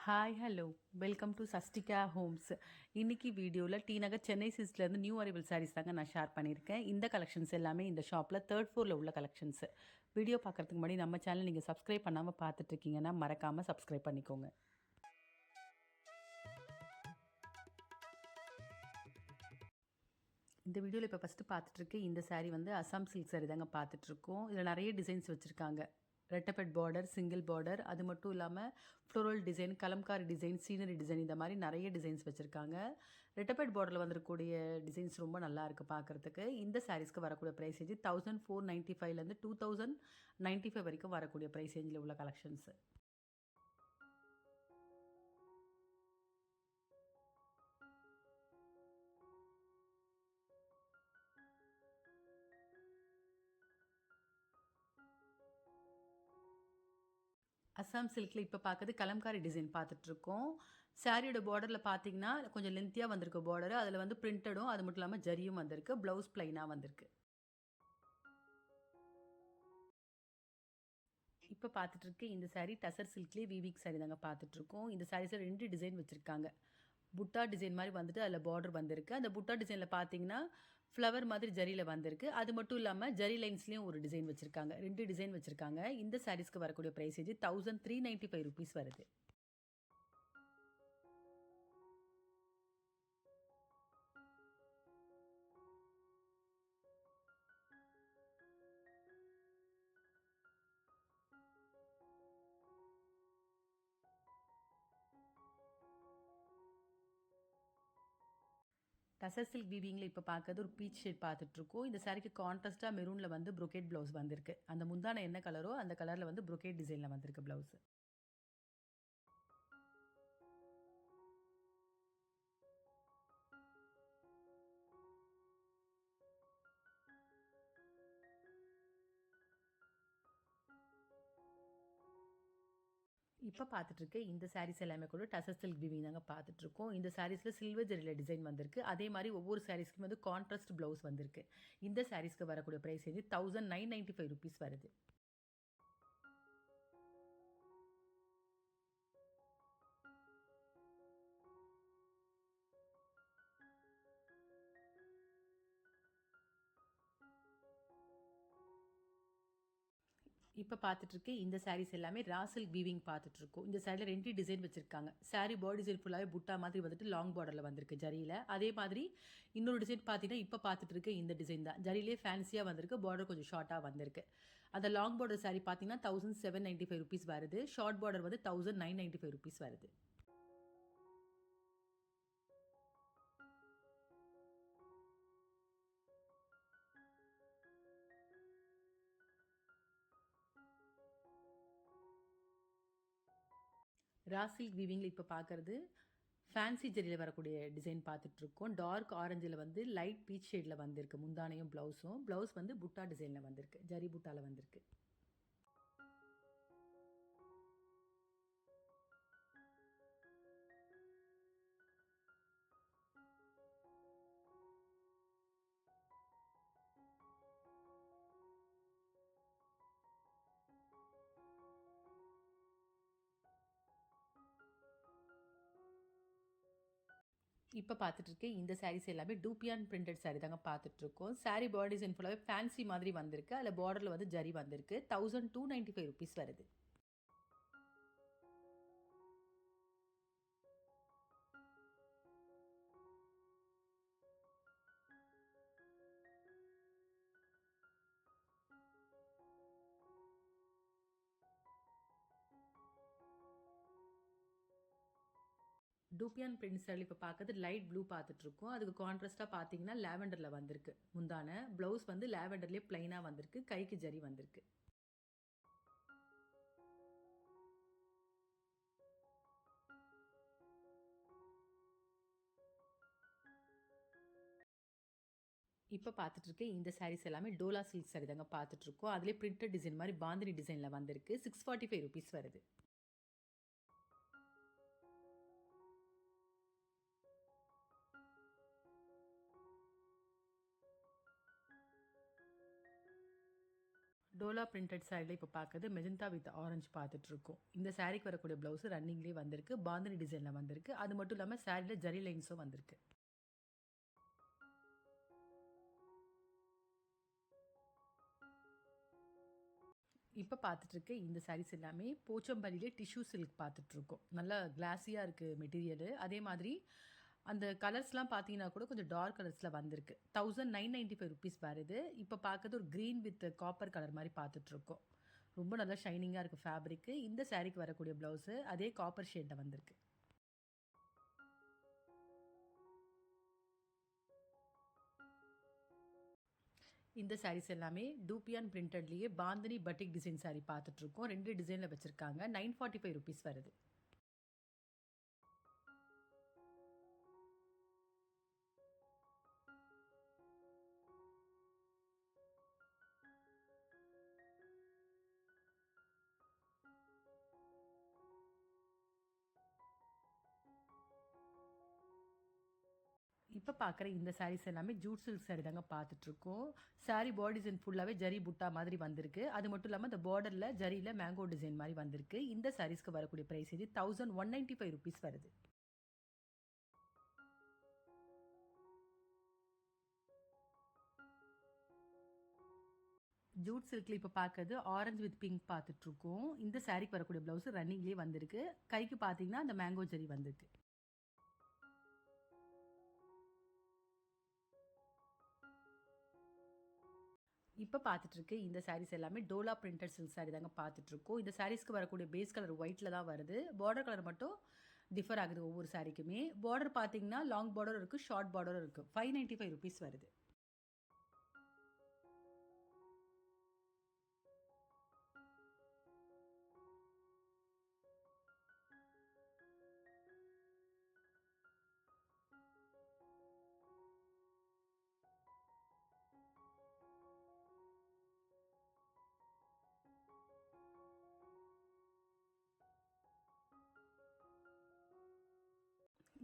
Hi hello welcome to சஸ்டிகா homes. இன்னைக்கு வீடியோவில் டி நகர் சென்னை சிஸ்ட்லேருந்து நியூ அரைவல் சாரீஸ் தாங்க நான் ஷேர் பண்ணியிருக்கேன். இந்த கலெக்ஷன்ஸ் எல்லாமே இந்த ஷாப்பில் தேர்ட் ஃப்ளோரில் உள்ள கலெக்ஷன்ஸ். வீடியோ பார்க்குறதுக்கு முன்னாடி நம்ம சேனல் நீங்கள் சப்ஸ்கிரைப் பண்ணாமல் பார்த்துட்ருக்கீங்கன்னா மறக்காமல் சப்ஸ்கிரைப் பண்ணிக்கோங்க. இந்த வீடியோவில் இப்போ ஃபஸ்ட்டு பார்த்துட்ருக்கு இந்த சாரீ வந்து அசாம் சில்க் சாரீ தாங்க பார்த்துட்ருக்கோம். இதில் நிறைய டிசைன்ஸ் வச்சுருக்காங்க. ரெட்டப்பெட் பார்டர், சிங்கிள் பார்டர், அது மட்டும் இல்லாமல் floral design, Kalamkari design, scenery design, இந்த மாதிரி நிறைய டிசைன்ஸ் வச்சுருக்காங்க. ரெட்டப்பெட் பார்டரில் வந்துருக்கக்கூடிய டிசைன்ஸ் ரொம்ப நல்லா இருக்குது பார்க்குறதுக்கு. இந்த சாரீஸ்க்கு வரக்கூடிய ப்ரைஸ் ரேஞ்சு 1495லேருந்து 2095 வரைக்கும் வரக்கூடிய ப்ரைஸ் ரேஞ்சில் உள்ள கலெக்ஷன்ஸு. அஸ்ஸாம் சில்கில் இப்போ பார்க்குறது கலம்காரி டிசைன் பார்த்துட்ருக்கோம். சாரியோட பார்டரில் பார்த்தீங்கன்னா கொஞ்சம் லென்த்தியாக வந்திருக்கு பார்டரு. அதில் வந்து பிரிண்டடும் அது மட்டும் இல்லாமல் ஜரியும் வந்திருக்கு. ப்ளவுஸ் ப்ளைனாக வந்திருக்கு. இப்போ பார்த்துட்ருக்கு இந்த சாரீ டசர் சில்க்லேயே வீவிக் சாரீ தாங்க பார்த்துட்ருக்கோம். இந்த சாரீஸில் 2 டிசைன் வச்சுருக்காங்க. புட்டா டிசைன் மாதிரி வந்துட்டு அதில் பார்டர் வந்திருக்கு. அந்த புட்டா டிசைனில் பார்த்தீங்கன்னா ஃப்ளவர் மாதிரி ஜரியில் வந்திருக்கு. அது மட்டும் இல்லாமல் ஜரி லைன்ஸ்லேயும் ஒரு டிசைன் வச்சுருக்காங்க. 2 டிசைன் வச்சுருக்காங்க. இந்த சாரீஸ்க்கு வரக்கூடிய ப்ரைஸ் 1395 ருபீஸ் வருது. டசர் சில்க் வீவிங்கில் இப்போ பார்க்கறது ஒரு பீச் ஷேட் பார்த்துட்ருக்கோம். இந்த சாரிக்கு கான்ட்ராஸ்ட்டாக மெரூனில் வந்து ப்ரொக்கேட் ப்ளவுஸ் வந்திருக்கு. அந்த முந்தான என்ன கலரோ அந்த கலரில் வந்து ப்ரொக்கேட் டிசைனில் வந்திருக்கு ப்ளவுஸு. இப்போ பார்த்துட்ருக்க இந்த சாரீஸ் எல்லாமே கூட டசர் சில்க் வீவிங் தாங்க பார்த்துட்ருக்கோம். இந்த சாரீஸில் சில்வர் ஜரியில் டிசைன் வந்திருக்கு. அதே மாதிரி ஒவ்வொரு சாரீஸ்க்கும் வந்து கான்ட்ராஸ்ட் ப்ளவுஸ் வந்திருக்கு. இந்த சாரீஸ்க்கு வரக்கூடிய ப்ரைஸ் வந்து 1995 ருபீஸ் வருது. இப்போ பார்த்துட்ருக்கு இந்த சாரீஸ் எல்லாமே ரா சில்க் வீவிங் பார்த்துட்ருக்கோம். இந்த சாரியில் 2 டிசைன் வச்சுருக்காங்க. சாரீ பாடி டிசைன் ஃபுல்லாகவே புட்டா மாதிரி வந்துட்டு லாங் பார்டரில் வந்திருக்கு ஜரியில். அதே மாதிரி இன்னொரு டிசைன் பார்த்தீங்கன்னா இப்போ பார்த்துட்ருக்க இந்த டிசைன் தான். ஜரியிலே ஃபேன்சியாக வந்திருக்கு. பார்டர் கொஞ்சம் ஷார்ட்டாக வந்திருக்கு. அந்த லாங் பார்டர் சாரீ பார்த்தீங்கன்னா 1795 ருபீஸ் வருது. ஷார்ட் பார்டர் வந்து 1995 ருபீஸ் வருது. ரா சில்க் வீவிங்கில் இப்போ பார்க்குறது ஃபேன்சி ஜரியில் வரக்கூடிய டிசைன் பார்த்துட்ருக்கோம். டார்க் ஆரஞ்சில் வந்து லைட் பீச் ஷேடில் வந்திருக்கு முந்தானையும் ப்ளவுஸும். ப்ளவுஸ் வந்து புட்டா டிசைனில் வந்திருக்கு. ஜரி புட்டாவில் வந்திருக்கு. இப்போ பார்த்துட்ருக்க இந்த சாரீஸ் எல்லாமே டூப்பியான் பிரிண்டட் சாரீ தாங்க பார்த்துட்ருக்கோம். சாரீ பாடி டிசைன் ஃபுல்லாகவே ஃபேன்சி மாதிரி வந்திருக்கு. அதில் பார்டரில் வந்து ஜரி வந்திருக்கு. 1295 ருபீஸ் வருது. டூப்பியான் பிரிண்ட் சாரீ இப்போ பார்க்கறது லைட் ப்ளூ பார்த்துட்ருக்கோம். அதுக்கு கான்ட்ராஸ்ட்டாக பார்த்தீங்கன்னா லேவெண்டரில் வந்திருக்கு முந்தான. ப்ளவுஸ் வந்து லேவெண்டர்லேயே ப்ளைனாக வந்திருக்கு. கைக்கு ஜரி வந்திருக்கு. இப்போ பார்த்துட்ருக்க இந்த சாரீஸ் எல்லாமே டோலா சில்க் சாரீ தாங்க பார்த்துட்ருக்கோம். அதிலே பிரிண்டட் டிசைன் மாதிரி பாந்தினி டிசைனில் வந்திருக்கு. 645 ருபீஸ் வருது. டோலா பிரிண்டட் சாரியில் இப்போ பார்க்குறது மெஜந்தா வித் ஆரஞ்சு பார்த்துட்ருக்கோம். இந்த சாரீக்கு வரக்கூடிய ப்ளவுஸு ரன்னிங்லேயே வந்திருக்கு. பாந்தினி டிசைனில் வந்திருக்கு. அது மட்டும் இல்லாமல் சாரியில் ஜரி லைன்ஸும் வந்திருக்கு. இப்போ பார்த்துட்ருக்க இந்த சாரீஸ் எல்லாமே போச்சம்பள்ளியிலே டிஷ்யூ சில்க் பார்த்துட்ருக்கோம். நல்லா கிளாஸியாக இருக்குது மெட்டீரியலு. அதே மாதிரி அந்த கலர்ஸ்லாம் பார்த்தீங்கன்னா கூட கொஞ்சம் டார்க் கலர்ஸில் வந்திருக்கு. ₹1995 வருது. இப்போ பார்க்கறது ஒரு க்ரீன் வித் காப்பர் கலர் மாதிரி பார்த்துட்ருக்கோம். ரொம்ப நல்லா ஷைனிங்காக இருக்குது ஃபேப்ரிக்கு. இந்த சாரீக்கு வரக்கூடிய ப்ளவுஸு அதே காப்பர் ஷேடில் வந்திருக்கு. இந்த சாரீஸ் எல்லாமே டூபியான் பிரிண்டட்லேயே பாந்தினி பட்டிக் டிசைன் சாரீ பார்த்துட்ருக்கோம். 2 டிசைனில் வச்சுருக்காங்க. ₹945 வருது. இப்போ பார்க்குற இந்த சாரீஸ் எல்லாமே ஜூட் சில்க் சாரீ தாங்க பார்த்துட்ருக்கோம். சாரீ பாடி டிசைன் ஃபுல்லாகவே ஜரி புட்டா மாதிரி வந்திருக்கு. அது மட்டும் இல்லாமல் இந்த பார்டரில் ஜரியில் மேங்கோ டிசைன் மாதிரி வந்திருக்கு. இந்த சாரீஸ்க்கு வரக்கூடிய ப்ரைஸ் இது ₹1195 வருது. ஜூட் சில்கில் இப்போ பார்க்கறது ஆரஞ்சு வித் பிங்க் பார்த்துட்ருக்கோம். இந்த சாரீக்கு வரக்கூடிய ப்ளவுஸு ரன்னிங்லேயே வந்திருக்கு. கைக்கு பார்த்தீங்கன்னா அந்த மேங்கோ ஜரி வந்திருக்கு. இப்போ பார்த்துட்ருக்கு இந்த சாரீஸ் எல்லாமே டோலா பிரிண்டட் சில்க் சாரீ தாங்க பார்த்துட்ருக்கோம். இந்த சாரீஸ்க்கு வரக்கூடிய பேஸ் கலர் ஒயிட்டில் தான் வருது. பார்டர் கலர் மட்டும் டிஃபர் ஆகுது ஒவ்வொரு சாரீக்குமே. பார்டர் பார்த்தீங்கன்னா லாங் பார்டரும் இருக்குது, ஷார்ட் பார்டரும் இருக்குது. ₹595 வருது.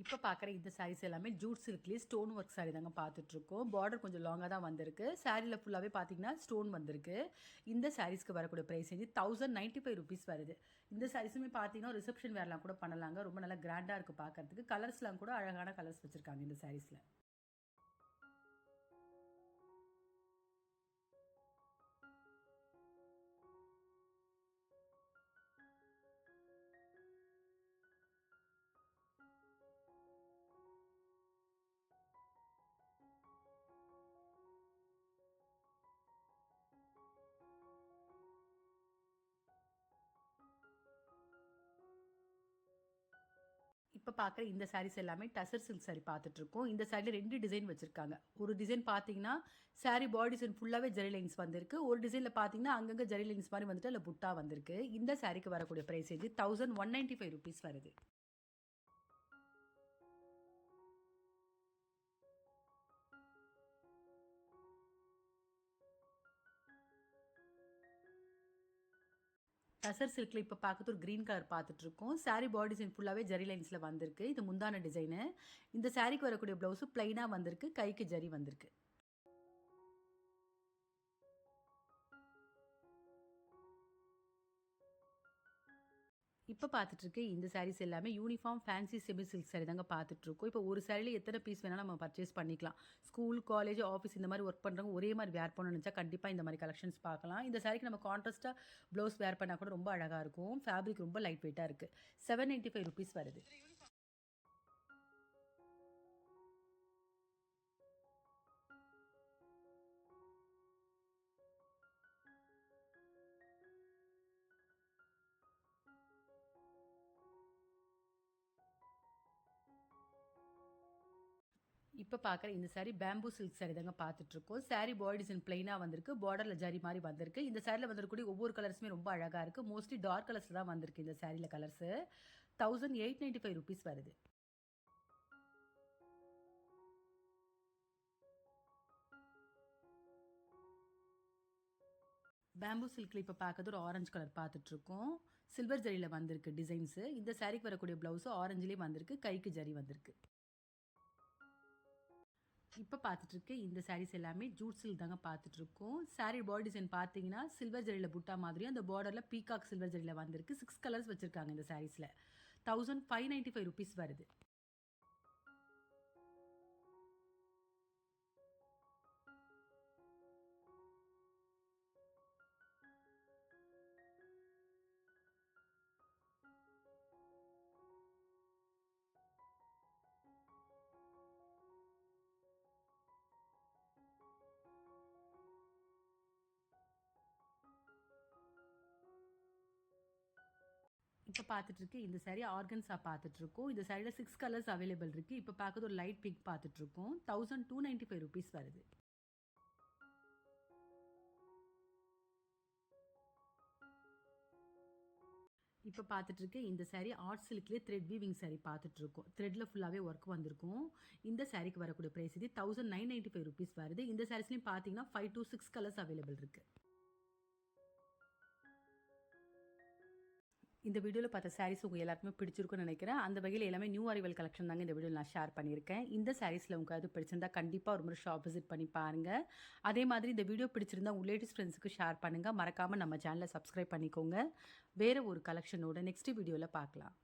இப்போ பார்க்குற இந்த சாரீஸ் எல்லாமே ஜூட் சில்க்லேயே ஸ்டோன் ஒர்க் சாரீ தாங்க பார்த்துட்ருக்கோம். பார்டர் கொஞ்சம் லாங்காக தான் வந்திருக்கு. சாரியில் ஃபுல்லாகவே பார்த்தீங்கன்னா ஸ்டோன் வந்திருக்கு. இந்த சாரீஸ்க்கு வரக்கூடிய ப்ரைஸ் வந்து ₹1095 வருது. இந்த சாரீஸுமே பார்த்தீங்கன்னா ரிசப்ஷன் வேர்லாம் கூட பண்ணலாங்க. ரொம்ப நல்லா கிராண்டாக இருக்குது பார்க்கறதுக்கு. கலர்ஸ்லாம் கூட அழகான கலர்ஸ் வச்சுருக்காங்க இந்த சாரீஸில். இப்போ பார்க்குற இந்த சாரீஸ் எல்லாமே டசர் சில்க் சாரீ பார்த்துட்ருக்கோம். இந்த சாரியில் 2 டிசைன் வச்சுருக்காங்க. ஒரு டிசைன் பார்த்தீங்கன்னா சாரீ பாடி டிசைன் ஃபுல்லாகவே ஜரி லைன்ஸ் வந்திருக்கு. ஒரு டிசைனில் பார்த்தீங்கன்னா அங்கங்கே ஜரி லைன்ஸ் மாதிரி வந்துட்டு அதில் புட்டா வந்திருக்கு. இந்த சாரீக்கு வரக்கூடிய ப்ரைஸ் வந்து ₹1195 வருது. டசர் சில்கில் இப்போ பார்க்குறது ஒரு க்ரீன் கலர் பார்த்துட்ருக்கோம். சாரீ பாடி டிசைன் ஃபுல்லாகவே ஜரி லைன்ஸில் வந்திருக்கு. இது முந்தான டிசைனு. இந்த சாரீக்கு வரக்கூடிய ப்ளவுஸு ப்ளைனாக வந்திருக்கு. கைக்கு ஜரி வந்திருக்கு. இப்போ பார்த்துட்ருக்கு இந்த சாரீஸ் எல்லாமே uniform fancy semi silk sari தாங்க பார்த்துட்ருக்கோம். இப்போ ஒரு சாரியில் எத்தனை பீஸ் வேணாலும் நம்ம பர்ச்சேஸ் பண்ணிக்கலாம். ஸ்கூல், காலேஜ், ஆஃபீஸ் இந்த மாதிரி ஒர்க் பண்ணுறவங்க ஒரே மாதிரி வேர் பண்ணணும்னு நினச்சா கண்டிப்பாக இந்த மாதிரி கலெக்ஷன்ஸ் பார்க்கலாம். இந்த சாரீக்கு நம்ம கான்ட்ராஸ்ட்டாக ப்ளவுஸ் வேர் பண்ணால் கூட ரொம்ப அழகாக இருக்கும். ஃபேப்ரிக் ரொம்ப லைட் வெயிட்டாக இருக்குது. ₹795 வருது. இப்போ பார்க்குற இந்த சாரீ பேம்பூ சில்க் சாரீ தாங்க பார்த்துட்ருக்கோம். சாரீ பாடி டிசைன் ப்ளைனாக வந்திருக்கு. பார்டரில் ஜரி மாதிரி வந்திருக்கு. இந்த சாரியில் வந்திருக்கக்கூடிய ஒவ்வொரு கலர்ஸுமே ரொம்ப அழகாக இருக்குது. மோஸ்ட்லி டார்க் கலர்ஸில் தான் வந்திருக்கு இந்த சாரியில் கலர்ஸு. ₹1895 வருது. பேம்பூ சில்கில் இப்போ பார்க்கறது ஒரு ஆரஞ்சு கலர் பார்த்துட்ருக்கோம். சில்வர் ஜரியில் வந்திருக்கு டிசைன்ஸு. இந்த சாரீக்கு வரக்கூடிய ப்ளவுஸு ஆரஞ்சுலேயே வந்திருக்கு. கைக்கு ஜரி வந்திருக்கு. இப்போ பார்த்துட்ருக்க இந்த சாரீஸ் எல்லாமே ஜூட் சில்க் தாங்க பார்த்துட்ருக்கோம். சாரீ பாடி டிசைன் பார்த்தீங்கன்னா, சில்வர் ஜரியில் புட்டா மாதிரியும் அந்த பார்டரில் பீகாக் சில்வர் ஜரியில் வந்திருக்கு. 6 கலர்ஸ் வச்சுருக்காங்க இந்த சாரீஸில். 1595 rupees வருது. இப்போ பார்த்துட்ருக்கு இந்த சாரீ ஆர்கன்ஸா பார்த்துட்ருக்கோம். இந்த சாரியில் 6 கலர்ஸ் அவைலபிள் இருக்குது. இப்போ பார்க்குறது ஒரு லைட் பிங்க் பார்த்துட்ருக்கோம். 1295 rupees வருது. இப்போ பார்த்துட்ருக்க இந்த சாரீ ஆர்ட் சில்க்லேயே த்ரெட் வீவிங் சாரீ பார்த்துட்ருக்கோம். த்ரெட்டில் ஃபுல்லாகவே ஒர்க் வந்திருக்கும். இந்த சாரீக்கு வரக்கூடிய ப்ரைஸ் இது 1995 rupees வருது. இந்த சாரீஸ்லையும் பார்த்தீங்கன்னா 5 to 6 கலர்ஸ் அவைலபிள் இருக்குது. இந்த வீடியோவில் பார்த்த சாரீஸ் உங்கள் எல்லாருக்குமே பிடிச்சிருக்குன்னு நினைக்கிறேன். அந்த வகையில் எல்லாமே நியூ அரைவல் கலெக்ஷன் தாங்க இந்த வீடியோவில் நான் ஷேர் பண்ணியிருக்கேன். இந்த சாரீஸில் உங்களுக்கு அது பிடிச்சிருந்தா கண்டிப்பாக ஒரு முறை ஷாப் விசிட் பண்ணி பாருங்கள். அதே மாதிரி இந்த வீடியோ பிடிச்சிருந்தா உங்கள் லேடிஸ் ஃப்ரெண்ட்ஸுக்கு ஷேர் பண்ணுங்கள். மறக்காமல் நம்ம சேனலை சப்ஸ்கிரைப் பண்ணிக்கோங்க. வேறு ஒரு கலெக்ஷனோட நெக்ஸ்ட் வீடியோவில் பார்க்கலாம்.